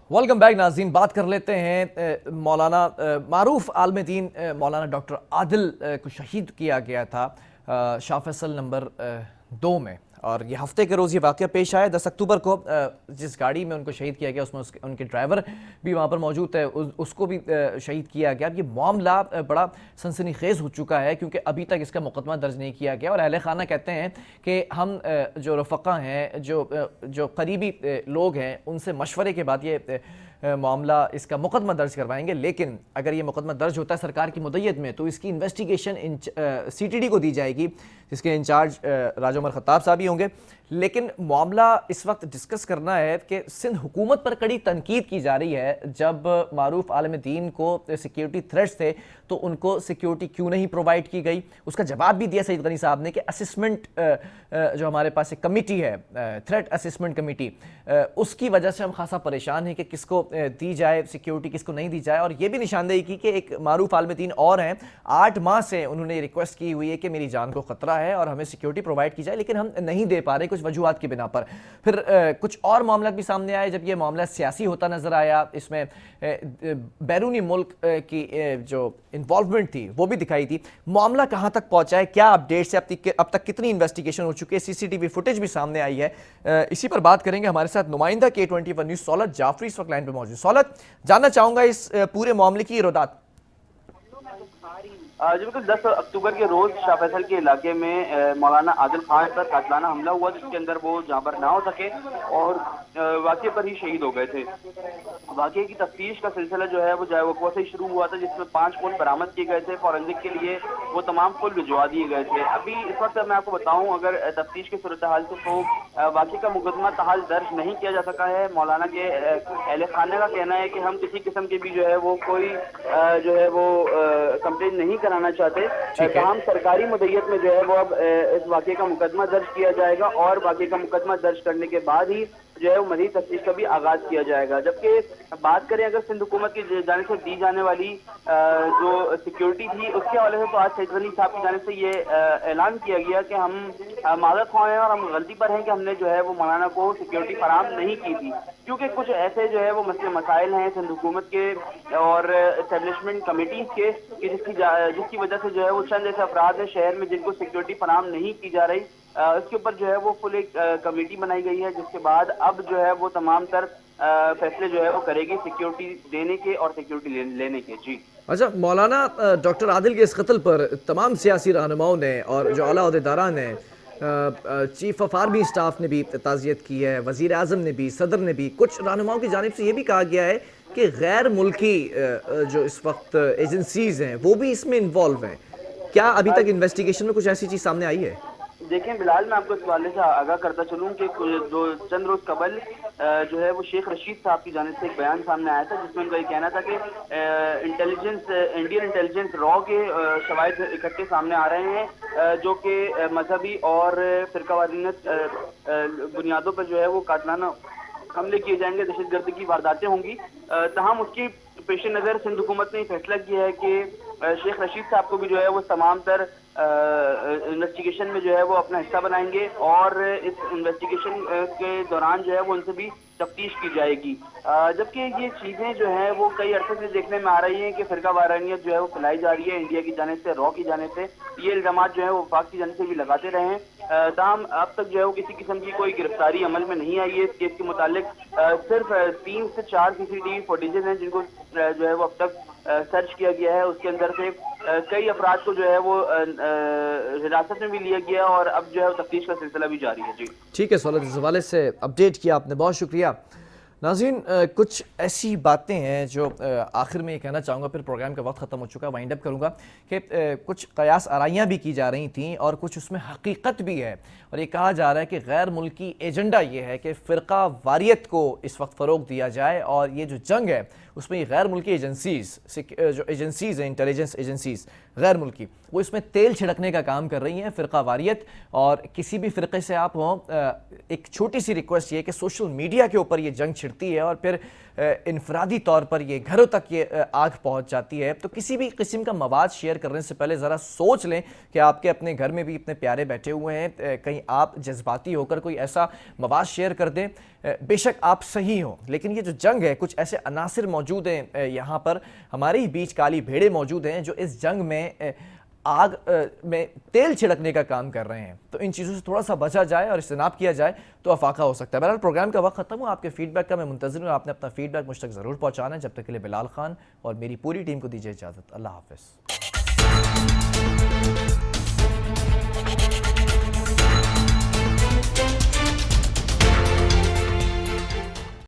Welcome back नाज़रीन। बात कर लेते हैं मौलाना मारूफ आलिम दीन मौलाना डॉक्टर आदिल को शहीद किया गया था शाह फैसल नंबर 2 में, और ये हफ्ते के रोज़ ये वाक़या पेश आया। 10 अक्टूबर को जिस गाड़ी में उनको शहीद किया गया उसमें उनके ड्राइवर भी वहाँ पर मौजूद है, उसको भी शहीद किया गया। ये मामला बड़ा सनसनीखेज़ हो चुका है क्योंकि अभी तक इसका मुकदमा दर्ज नहीं किया गया, और अहले खाना कहते हैं कि हम जो रफ़क़ा हैं, जो करीबी लोग हैं, उनसे मशवरे के बाद ये मामला इसका मुकदमा दर्ज करवाएंगे। लेकिन अगर ये मुकदमा दर्ज होता है सरकार की मुद्दत में तो इसकी इन्वेस्टिगेशन CTD को दी जाएगी, जिसके इंचार्ज राजा उमर खत्ताब साहब ही होंगे। लेकिन मामला इस वक्त डिस्कस करना है कि सिंध हुकूमत पर कड़ी तनकीद की जा रही है। जब मारूफ आलिम दीन को सिक्योरिटी थ्रेट्स थे तो उनको सिक्योरिटी क्यों नहीं प्रोवाइड की गई, उसका जवाब भी दिया सईद गनी साहब ने कि असिस्मेंट जो हमारे पास एक कमेटी है, थ्रेट असिस्मेंट कमेटी, उसकी वजह से हम खासा परेशान हैं कि किसको दी जाए सिक्योरिटी, किसको नहीं दी जाए। और ये भी निशानदेही की कि एक मारूफ आलिम दीन और हैं, 8 माह से उन्होंने रिक्वेस्ट की हुई है कि मेरी जान को ख़तरा है और हमें सिक्योरिटी प्रोवाइड की जाए, लेकिन हम नहीं दे पा रहे कुछ वजूहात की बिना पर। फिर कुछ और मामला भी सामने आए जब ये मामला सियासी होता नजर आया। इसमें बैरूनी मुल्क की जो इन्वॉल्वमेंट थी वो भी दिखाई थी। मामला कहाँ तक पहुँचा है, क्या अपडेट्स है, अब तक कितनी इन्वेस्टिगेशन हो चुकी है, CCTV फुटेज भी सामने आई है, इसी पर बात करेंगे। हमारे साथ नुमाइंदा K21 न्यूज़ सौलत जाफरी इस वक्त लाइन पर मौजूद। सौलत, जानना चाहूँगा इस पूरे मामले की रोदात। जी बिल्कुल, 10 अक्टूबर के रोज शाह फैसल के इलाके में मौलाना आदिल खान पर कातिलाना हमला हुआ, जिसके अंदर वो जहाँ पर ना हो सके और वाक़े पर ही शहीद हो गए थे। वाक़े की तफ्तीश का सिलसिला जो है वो जायवकवा से शुरू हुआ था, जिसमें 5 खून बरामद किए गए थे। फॉरेंसिक के लिए वो तमाम खून भिजवा दिए गए थे। अभी इस वक्त मैं आपको बताऊं, अगर तफ्तीश की सूरत हाल से तो वाक़े का मुकदमा ताहाल दर्ज नहीं किया जा सका है। मौलाना के अहले खाना का कहना है कि हम किसी किस्म की भी जो है वो कोई जो है वो कंप्लेन नहीं कराना चाहते। तमाम सरकारी मुद्दत में जो है वो अब इस वाक़े का मुकदमा दर्ज किया जाएगा, और वाक़े का मुकदमा दर्ज करने के बाद ही जो है वो मज़ीद तफ्तीश का भी आगाज किया जाएगा। जबकि बात करें अगर सिंध हुकूमत की जानिब से दी जाने वाली जो सिक्योरिटी थी उसके हवाले से, तो आज सईद गनी साहब की जानिब से ये ऐलान किया गया कि हम माज़रत ख्वाह हैं और हम गलती पर हैं कि हमने जो है वो मौलाना को सिक्योरिटी फराहम नहीं की थी, क्योंकि कुछ ऐसे जो है वो मसले मसाइल हैं सिंध हुकूमत के और एस्टेब्लिशमेंट कमेटीज़ के कि जिसकी वजह से जो है वो चंद ऐसे अफराद हैं शहर में जिनको सिक्योरिटी फराहम नहीं की जा रही। इसके ऊपर जो है वो फुल एक कमेटी बनाई गई है, जिसके बाद अब जो है वो तमाम तर फैसले जो है वो करेगी सिक्योरिटी देने के और सिक्योरिटी लेने के। जी अच्छा, मौलाना डॉक्टर आदिल के इस कत्ल पर तमाम सियासी रहनुमाओं ने और जो आला ओहदेदारान ने, चीफ ऑफ आर्मी स्टाफ ने भी ताज़ियत की है, वज़ीर आज़म ने भी, सदर ने भी, कुछ रहनुमाओं की जानिब से ये भी कहा गया है कि गैर मुल्की जो इस वक्त एजेंसीज़ हैं वो भी इसमें इन्वॉल्व हैं। क्या अभी तक इन्वेस्टिगेशन में कुछ ऐसी चीज़ सामने आई है? देखें बिलाल, मैं आपको इस हवाले से आगाह करता चलूँ कि जो चंद रोज कबल जो है वो शेख रशीद साहब की जानिब से एक बयान सामने आया था, जिसमें उनका ये कहना था कि इंडियन इंटेलिजेंस रॉ के शवाहिद इकट्ठे सामने आ रहे हैं, जो कि मजहबी और फिरकावारीनत बुनियादों पर जो है वो कातिलाना हमले किए जाएंगे, दहशतगर्दी की वारदातें होंगी। तमाम उसकी पेश नज़र सिंध हुकूमत ने फैसला किया है कि शेख रशीद साहब को भी जो है वो तमाम तर इन्वेस्टिगेशन में जो है वो अपना हिस्सा बनाएंगे, और इस इन्वेस्टिगेशन के दौरान जो है वो उनसे भी तफ्तीश की जाएगी। जबकि ये चीज़ें जो हैं वो कई अरसे से देखने में आ रही हैं कि फिरका वारानियत जो है वो फैलाई जा रही है इंडिया की जानिब से, रॉ की जानिब से। ये इल्ज़ामात जो है वो वफाक की जानिब से भी लगाते रहे हैं। ताहम अब तक जो है वो किसी किस्म की कोई गिरफ्तारी अमल में नहीं आई है। इस केस के मुतालिक सिर्फ 3 से 4 CCTV फुटेजेस हैं जिनको जो है वो अब तक सर्च किया गया है। उसके अंदर से कई अफराद को जो है वो हिरासत में भी लिया गया, और अब जो है तफ्तीश का सिलसिला भी जारी है। जी ठीक है सौलत, इस हवाले से अपडेट किया आपने, बहुत शुक्रिया। नाज़रीन, कुछ ऐसी बातें हैं जो आखिर में ये कहना चाहूँगा, फिर प्रोग्राम का वक्त ख़त्म हो चुका है, वाइंड अप करूँगा कि कुछ कयास आराइयाँ भी की जा रही थी और कुछ उसमें हकीकत भी है। और ये कहा जा रहा है कि गैर मुल्की एजेंडा ये है कि फ़िरका वारियत को इस वक्त फ़रोग़ दिया जाए, और ये जो जंग है اس میں یہ غیر ملکی ایجنسیز جو ایجنسیز ہیں انٹیلیجنس ایجنسیز غیر ملکی وہ اس میں تیل چھڑکنے کا کام کر رہی ہیں فرقہ واریت. اور کسی بھی فرقے سے آپ ہوں ایک چھوٹی سی ریکویسٹ یہ کہ سوشل میڈیا کے اوپر یہ جنگ چھڑتی ہے اور پھر انفرادی طور پر یہ گھروں تک یہ آگ پہنچ جاتی ہے. تو کسی بھی قسم کا مواد شیئر کرنے سے پہلے ذرا سوچ لیں کہ آپ کے اپنے گھر میں بھی اتنے پیارے بیٹھے ہوئے ہیں, کہیں آپ جذباتی ہو کر کوئی ایسا مواد شیئر کر دیں. بے شک آپ صحیح ہوں لیکن یہ جو جنگ ہے کچھ ایسے عناصر موجود ہیں یہاں پر ہمارے ہی بیچ کالی بھیڑے موجود ہیں جو اس جنگ میں آگ میں تیل چھڑکنے کا کام کر رہے ہیں. تو ان چیزوں سے تھوڑا سا بچا جائے اور اجتناب کیا جائے تو افاقہ ہو سکتا ہے. بہرحال پروگرام کا وقت ختم ہوا, آپ کے فیڈ بیک کا میں منتظر ہوں. آپ نے اپنا فیڈ بیک مجھ تک ضرور پہنچانا ہے. جب تک کے لیے بلال خان اور میری پوری ٹیم کو دیجیے اجازت. اللہ حافظ.